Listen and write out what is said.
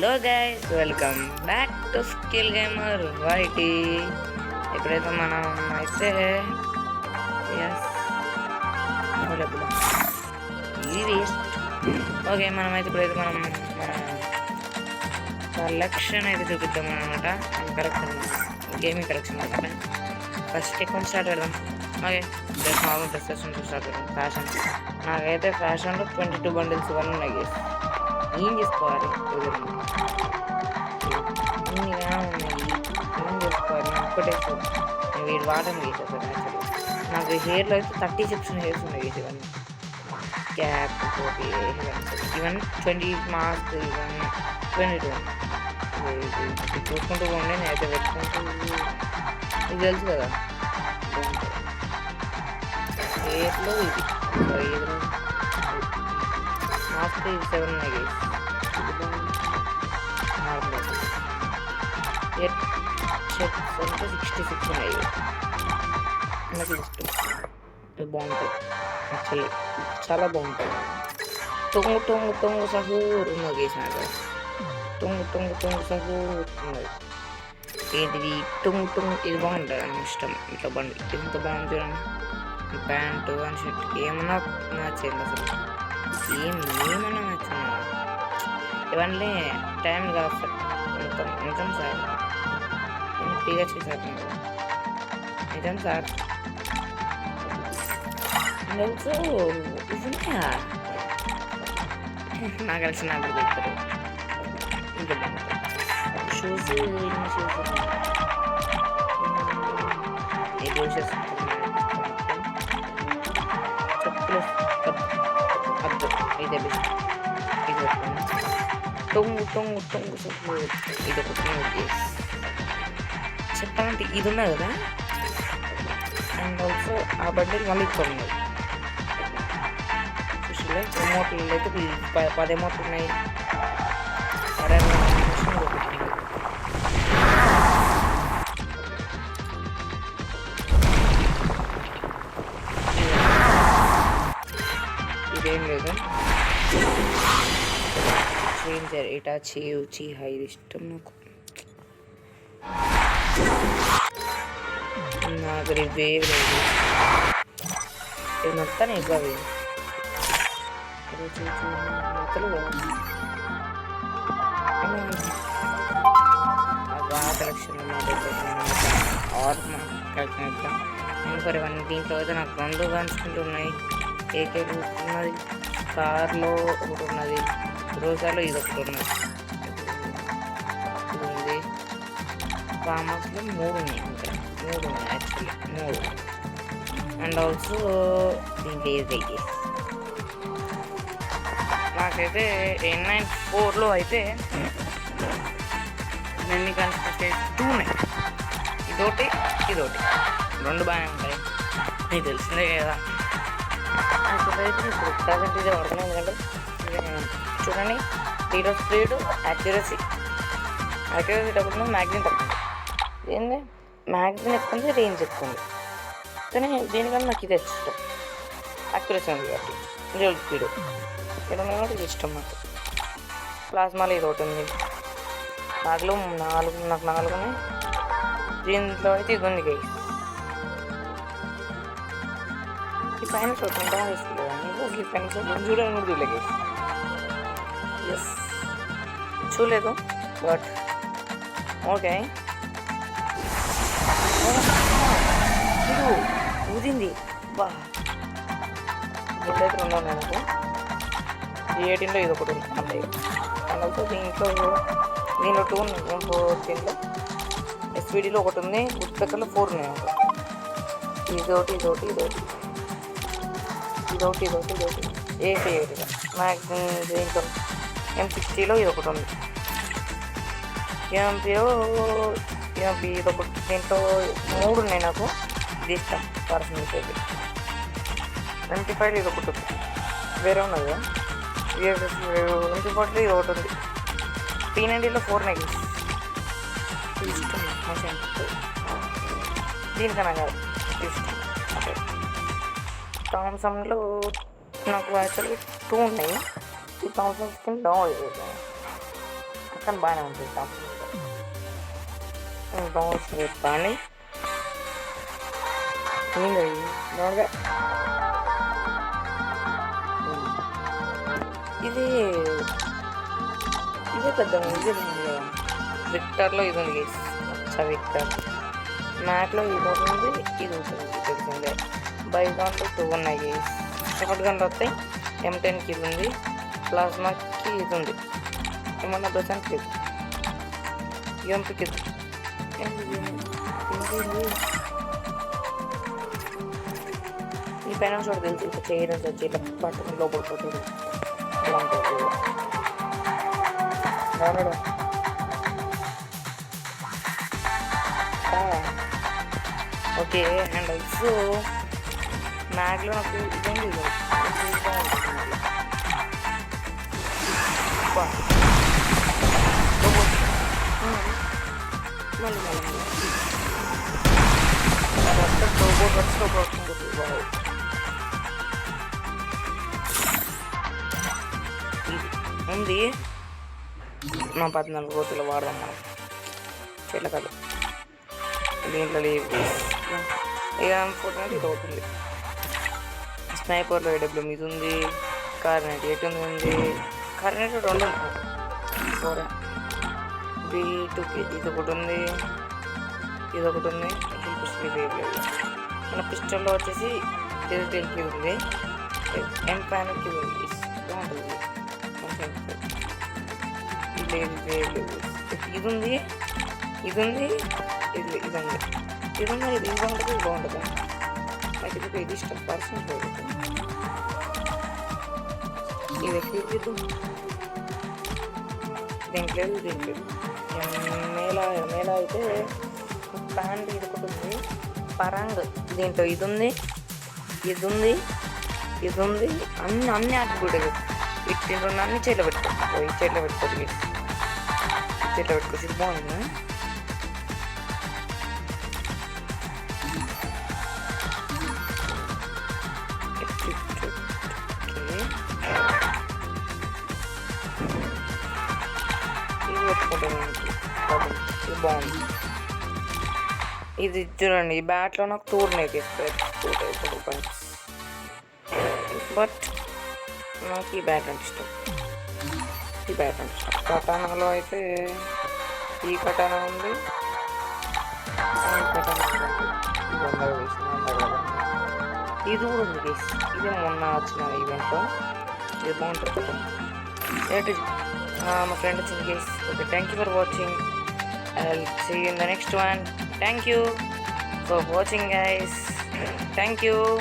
Hello guys, welcome back to skill gamer YT. ఇప్పుడైతే మనం అయితే ఇది వేస్ట్. ఓకే, మనమైతే ఇప్పుడైతే మనం మన కలెక్షన్ అయితే చూపిద్దాం అనమాట. కలెక్షన్ గేమింగ్ కలెక్షన్ అనమాట. ఫస్ట్ అకౌంట్ స్టార్ట్ పెడదాం. ఓకే, నార్మల్ డ్రెస్సెస్ నుంచి స్టార్ట్ పెడదాం. ఫ్యాషన్ నాకైతే ఫ్యాషన్లో 22 బండిల్స్ ఇవన్నీ ఉన్నాయి గేస్. ఏం చేసుకోవాలి ఏం చేసుకోవాలి ఒక్కటే వీడు వాడని వేసేసాను. యాక్చువల్లీ నాకు హెయిర్లో అయితే 30 సెక్షన్ హెయిర్స్ ఉన్నాయి ఇవన్నీ. క్యాప్ ఇవన్నీ 20 మాస్క్ ఇవన్నీ 22 చూసుకుంటూ ఉండే. నేనైతే పెట్టుకుంటూ ఇది తెలుసు కదా హెయిర్లో ఇది మాస్క్ 7 ఉన్నాయి. షర్ట్స్ అంటే 66 ఉన్నాయి. నాకు ఇష్టం, ఇది బాగుంటుంది యాక్చువల్లీ, చాలా బాగుంటుంది. టొంగు టొంగు టొంగు సహూర్ ఉన్నది వేసినాక టొంగు టొంగు టొంగు సహూర్ ఉన్నది. ఏంటిది టొంగు టొంగు, ఇది బాగుంటుంది నాకు ఇష్టం. ఇట్లా బండి ఎంత బాగుంది చూడండి. ప్యాంటు అని షర్ట్ ఏమన్నా మ్యాచ్ అయింది అసలు, ఏమన్నా మ్యాచ్ ఉన్నా ఇవన్నీ టైం కాదు సార్. మొత్తం నిజం సార్, నేను ఫ్రీగా చేశాను నిజం సార్. అండ్ ఆల్సో ఇవన్నా నాకు కలిసి నాకు చెప్తారు. ఇంకా షూస్ షూస్ చెప్పులు అద్దు ఇదే బెస్ట్. ఇది టొంగు టొంగు టొంగు చెప్పు, ఇది ఒక టొంగు చెప్పాలంటే ఇది ఉన్నది కదా. అండ్ ఆల్సో ఆ బండిలు మళ్ళీ ఇక్కడ ఉన్నాయి చూసిలే. ఎమోట్లు అయితే 10 ఎమోట్లు ఉన్నాయి. ఇదేం లేదు చేంజర్ ఇటాచి ఉచి హై ఇష్టం నాకు. నాకు రివేవ్ లేదు, ఇది మొత్తం ఎక్కువ కలెక్షన్ కలెక్షన్ ఇద్దాం. ఇంకా ఇవన్నీ దీంట్లో అయితే నాకు 2 గన్స్కుంటూ ఉన్నాయి. ఏకే ఉన్నది, కార్లో ఒకటి ఉన్నది, రోజాలో ఇది ఒకటి ఉన్నది, ఇది ఉంది. ఫార్మర్స్లో 3 ఉన్నాయి, ఇంకా 3 ఉన్నాయి యాక్చువల్లీ 3. అండ్ ఆల్సో దీంట్లో ఏది నాకైతే N94లో అయితే ఎన్ని కన్స్ట్రక్ట్ 2 ఉన్నాయి. ఇదొకటి 2 బాగానే ఉంటాయి, నీకు తెలిసిందే కదా. అయితే ఇప్పుడు ప్రజెంట్ ఇదే వాడుతున్నాం. ఎందుకంటే చూడండి, హీరో స్పీడ్, యాక్యురసీ తక్కువ, మ్యాగ్జిన్ తక్కువ. ఏంది మ్యాగ్జిన్ ఎక్కువ ఉంది, రేంజ్ ఎక్కువ ఉంది. కానీ దీనికన్నా నాకు ఇది ఇష్టం, యాక్యురసీ ఉంది కాబట్టి. హీరో స్పీడ్ ఇక్కడ ఉంది కాబట్టి ఇది ఇష్టం నాకు. ప్లాస్మాలో ఇది ఒకటి ఉంది. నాకు 4 ఉన్నాయి. దీంట్లో అయితే ఇది ఉంది గైస్. ఈ పైన చూడటం బాగా ఇస్తుంది కదా, ఈ పైన చూడని కూడా చూడలే గైస్. ఎస్ చూడలేదు, బట్ ఓకే. ఊదింది బా. ఇప్పుడైతే 2 ఉన్నాయి నాకు. 18లో ఇది ఒకటి ఉంది అన్నయ్య. అండ్ ఆల్సో దీంట్లో 2 ఉన్నాయి. 14లో ఎస్పీడీలో ఒకటి ఉంది. ఉత్పెక్కలో 4 ఉన్నాయి. ఇదొకటి ఏ8 మ్యాక్సిమం. దీంట్లో M60లో ఇది ఒకటి ఉంది. ఎంపీలో ఇది ఒకటి. దీంట్లో 3 ఉన్నాయి నాకు. ఇది ఇష్టం పర్సనల్ అయితే. M5లో ఇది ఒకటి ఉంది, వేరే ఉన్నది కదా. M4లో ఇది ఒకటి ఉంది. P90లో 4 ఉన్నాయి. ఇది ఇష్టం మంచిగా. దీనికన్నా కాదు ఇష్టం. థామ్సన్లో నాకు యాక్చువల్లీ 2 ఉన్నాయి. ఈ థామ్సన్ స్కిన్ డౌన్ అయిపోయింది. కానీ బాగానే ఉంటుంది టాప్ డౌన్లోడ్స్ చెప్పండి ఏంటది ఇది ఇదే పెద్ద ఇది ఉంది కదా విక్టర్లో ఇది ఉంది గేస్ విక్టర్ మ్యాట్లో ఇది ఉంటుంది ఇది ఉంటుంది తెలిసిందే బైగాన్లో 2 ఉన్నాయి గేస్ షార్ట్ గన్లు వస్తాయి M10కి ఇది ఉంది ప్లాస్మాకి ఇది ఉంది ఏమన్నా ప్రజెంట్కి ఇది ఎంపీకి ఇది ఈ పైన చోట తెలుసు ఇట్లా చేయడం వచ్చి ఇట్లా పట్టుకుని లోపల పోతుంది ఓకే అండ్ ఆల్సో మ్యాగ్లో నాకు ఇదేంటి మళ్ళీ ఉంది మా 14 రోజులు వాడదాం మనం చెట్ల కాదు దీంట్లో లేవు ఇక ఫోటో ఇది అవుతుంది స్నైపర్లో AWM ఇది ఉంది కార్నెట్ 8 ఉంది కార్నెట్ 2 ఉంటుంది B2కి ఇది ఒకటి ఉంది ఇది ఒకటి ఉంది పిస్టల్ మన పిస్టల్లో వచ్చేసి డిజిటల్కి ఉంది M5కి ఉంది బాగుంటుంది ఇది ఉంది ఇది ఉంది ఇది ఇది ఉంది ఇది ఉంది ఇది బాగుంటుంది ఇది బాగుంటుంది నాకు ఇది ఇష్టం పర్సనల్ ఫేవరెట్ ఇది ఎక్కువ దీంట్లో మేళ అయితే ప్యాంట్ ఇది ఒకటి ఉంది పరంగ్ దీంట్లో ఇది ఉంది ఇది ఉంది ఇది ఉంది అన్ని ఆటలు ఇట్టి అన్ని చేతిలో పెట్టుకో ఈ చేతిలో పెట్టుకోవచ్చు చేతిలో పెట్టుకోవచ్చు ఇది బాగుంది ఇది పెట్టుకుంటాను ఇది బాగుంది ఇది చూడండి ఈ బ్యాట్లో నాకు టూర్నేట్ ఇస్తారు 2 రూపాయలు బట్ నాకు ఈ బ్యాట్ అంటే ఇష్టం ఈ బ్యాట్ అంటే ఇష్టం కటానాలో అయితే ఈ కటానా ఉంది ఇది కూడా ఉంది గేస్ ఇది మొన్న వచ్చిన ఈవెంట్లో ఇది బాగుంటుంది ఏంటి మా ఫ్రెండ్ వచ్చింది guys okay thank you for watching I'll see you in the next one. Thank you for watching guys. Thank you.